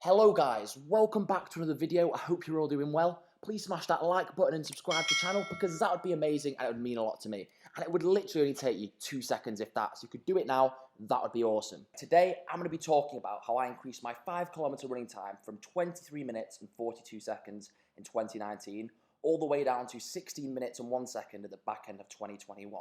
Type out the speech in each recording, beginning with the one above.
Hello guys, welcome back to another video. I hope you're all doing well. Please smash that like button and subscribe to the channel because that would be amazing and it would mean a lot to me. And it would literally only take you 2 seconds if that. So you could do it now, that would be awesome. Today, I'm going to be talking about how I increased my 5 km running time from 23 minutes and 42 seconds in 2019 all the way down to 16 minutes and 1 second at the back end of 2021.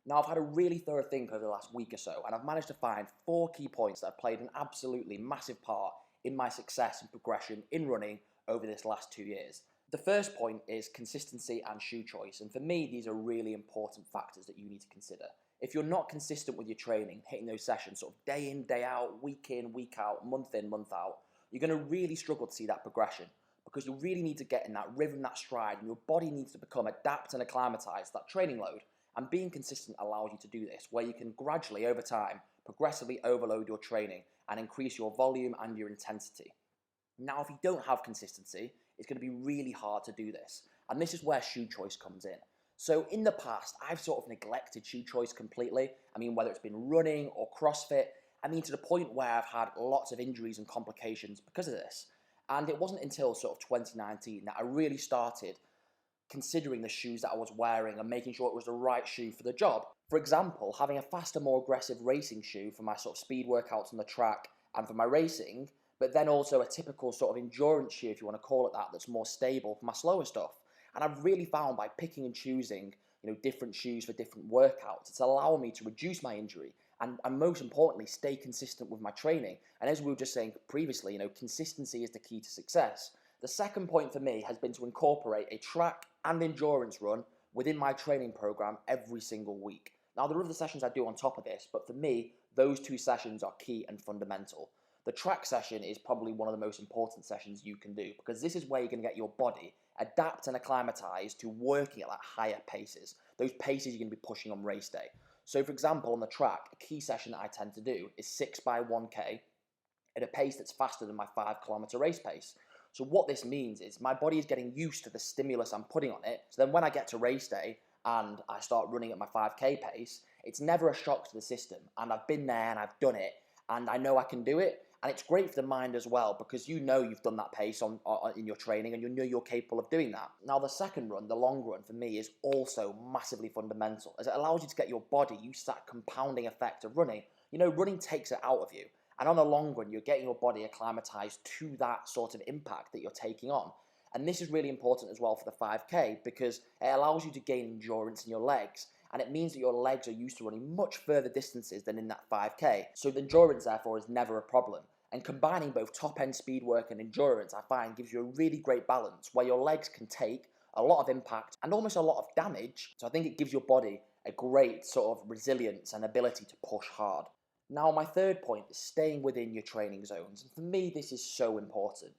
Now, I've had a really thorough think over the last week or so, and I've managed to find 4 key points that have played an absolutely massive part in my success and progression in running over this last 2 years. The first point is consistency and shoe choice, and for me, these are really important factors that you need to consider. If you're not consistent with your training, hitting those sessions sort of day in, day out, week in, week out, month in, month out, you're going to really struggle to see that progression because you really need to get in that rhythm, that stride, and your body needs to become adapt and acclimatise to that training load. And being consistent allows you to do this, where you can gradually, over time, progressively overload your training and increase your volume and your intensity. Now, if you don't have consistency, it's going to be really hard to do this. And this is where shoe choice comes in. So in the past, I've sort of neglected shoe choice completely. I mean, whether it's been running or CrossFit, I mean, to the point where I've had lots of injuries and complications because of this. And it wasn't until sort of 2019 that I really started considering the shoes that I was wearing and making sure it was the right shoe for the job. For example, having a faster, more aggressive racing shoe for my sort of speed workouts on the track and for my racing, but then also a typical sort of endurance shoe, if you want to call it that, that's more stable for my slower stuff. And I've really found by picking and choosing, different shoes for different workouts, it's allowing me to reduce my injury and most importantly, stay consistent with my training. And as we were just saying previously, consistency is the key to success. The second point for me has been to incorporate a track and endurance run within my training program every single week. Now, there are other sessions I do on top of this, but for me, those 2 sessions are key and fundamental. The track session is probably one of the most important sessions you can do because this is where you're going to get your body adapt and acclimatise to working at that higher paces, those paces you're going to be pushing on race day. So, for example, on the track, a key session that I tend to do is 6 by 1K at a pace that's faster than my 5 km race pace. So what this means is my body is getting used to the stimulus I'm putting on it. So then when I get to race day and I start running at my 5K pace, it's never a shock to the system. And I've been there and I've done it and I know I can do it. And it's great for the mind as well because you've done that pace in your training and you know you're capable of doing that. Now the second run, the long run for me is also massively fundamental as it allows you to get your body used to that compounding effect of running. Running takes it out of you. And on the long run, you're getting your body acclimatized to that sort of impact that you're taking on. And this is really important as well for the 5K because it allows you to gain endurance in your legs. And it means that your legs are used to running much further distances than in that 5K. So the endurance, therefore, is never a problem. And combining both top-end speed work and endurance, I find, gives you a really great balance where your legs can take a lot of impact and almost a lot of damage. So I think it gives your body a great sort of resilience and ability to push hard. Now, my third point is staying within your training zones. And for me, this is so important.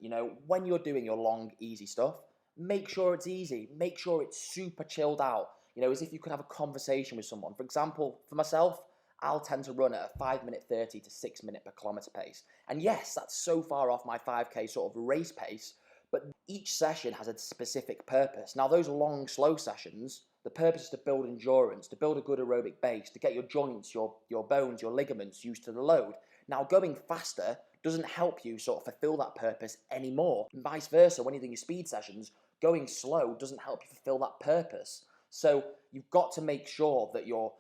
When you're doing your long, easy stuff, make sure it's easy. Make sure it's super chilled out. As if you could have a conversation with someone. For example, for myself, I'll tend to run at a 5-minute 30 to 6-minute per kilometre pace. And yes, that's so far off my 5K sort of race pace, but each session has a specific purpose. Now, those long, slow sessions, the purpose is to build endurance, to build a good aerobic base, to get your joints, your bones, your ligaments used to the load. Now, going faster doesn't help you sort of fulfill that purpose anymore. And vice versa, when you're doing your speed sessions, going slow doesn't help you fulfill that purpose. So you've got to make sure that you're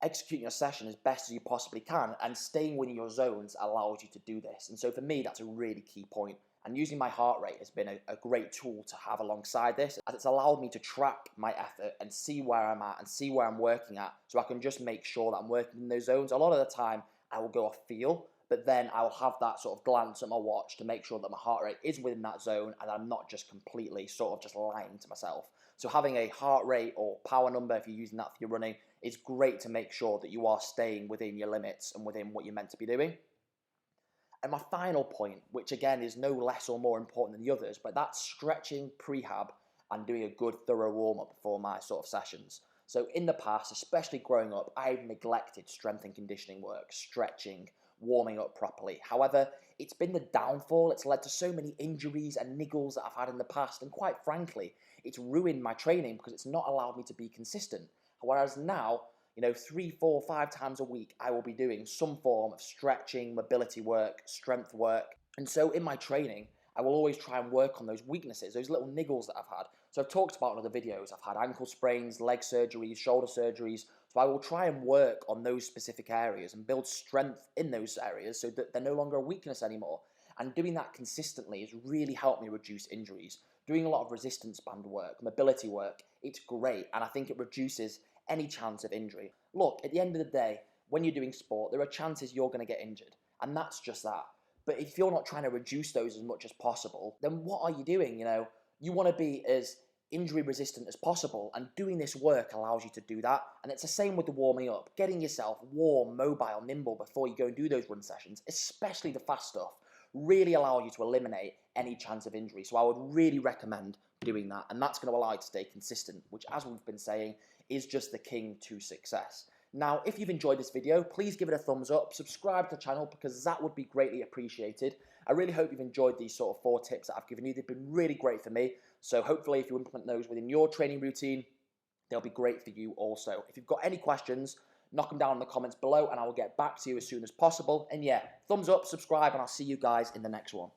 executing your session as best as you possibly can, and staying within your zones allows you to do this. And so for me, that's a really key point. And using my heart rate has been a great tool to have alongside this, as it's allowed me to track my effort and see where I'm at and see where I'm working at, so I can just make sure that I'm working in those zones. A lot of the time, I will go off feel, but then I will have that sort of glance at my watch to make sure that my heart rate is within that zone and I'm not just completely sort of just lying to myself. So having a heart rate or power number, if you're using that for your running, is great to make sure that you are staying within your limits and within what you're meant to be doing. And my final point, which again is no less or more important than the others, but that's stretching, prehab, and doing a good thorough warm-up before my sort of sessions. So in the past, especially growing up, I've neglected strength and conditioning work, stretching, warming up properly. However, it's been the downfall. It's led to so many injuries and niggles that I've had in the past, and quite frankly, it's ruined my training because it's not allowed me to be consistent. Whereas now, 3, 4, 5 times a week, I will be doing some form of stretching, mobility work, strength work. And so in my training, I will always try and work on those weaknesses, those little niggles that I've had. So I've talked about in other videos, I've had ankle sprains, leg surgeries, shoulder surgeries. So I will try and work on those specific areas and build strength in those areas so that they're no longer a weakness anymore. And doing that consistently has really helped me reduce injuries. Doing a lot of resistance band work, mobility work, it's great. And I think it reduces any chance of injury. Look, at the end of the day, when you're doing sport, there are chances you're going to get injured. And that's just that. But if you're not trying to reduce those as much as possible, then what are you doing? You want to be as injury resistant as possible, and doing this work allows you to do that. And it's the same with the warming up. Getting yourself warm, mobile, nimble before you go and do those run sessions, especially the fast stuff, really allow you to eliminate any chance of injury. So I would really recommend doing that, and that's going to allow you to stay consistent, which, as we've been saying, is just the key to success. Now, if you've enjoyed this video, please give it a thumbs up, subscribe to the channel, because that would be greatly appreciated. I really hope you've enjoyed these sort of 4 tips that I've given you. They've been really great for me. So hopefully if you implement those within your training routine, they'll be great for you also. If you've got any questions, knock them down in the comments below and I will get back to you as soon as possible. And yeah, thumbs up, subscribe, and I'll see you guys in the next one.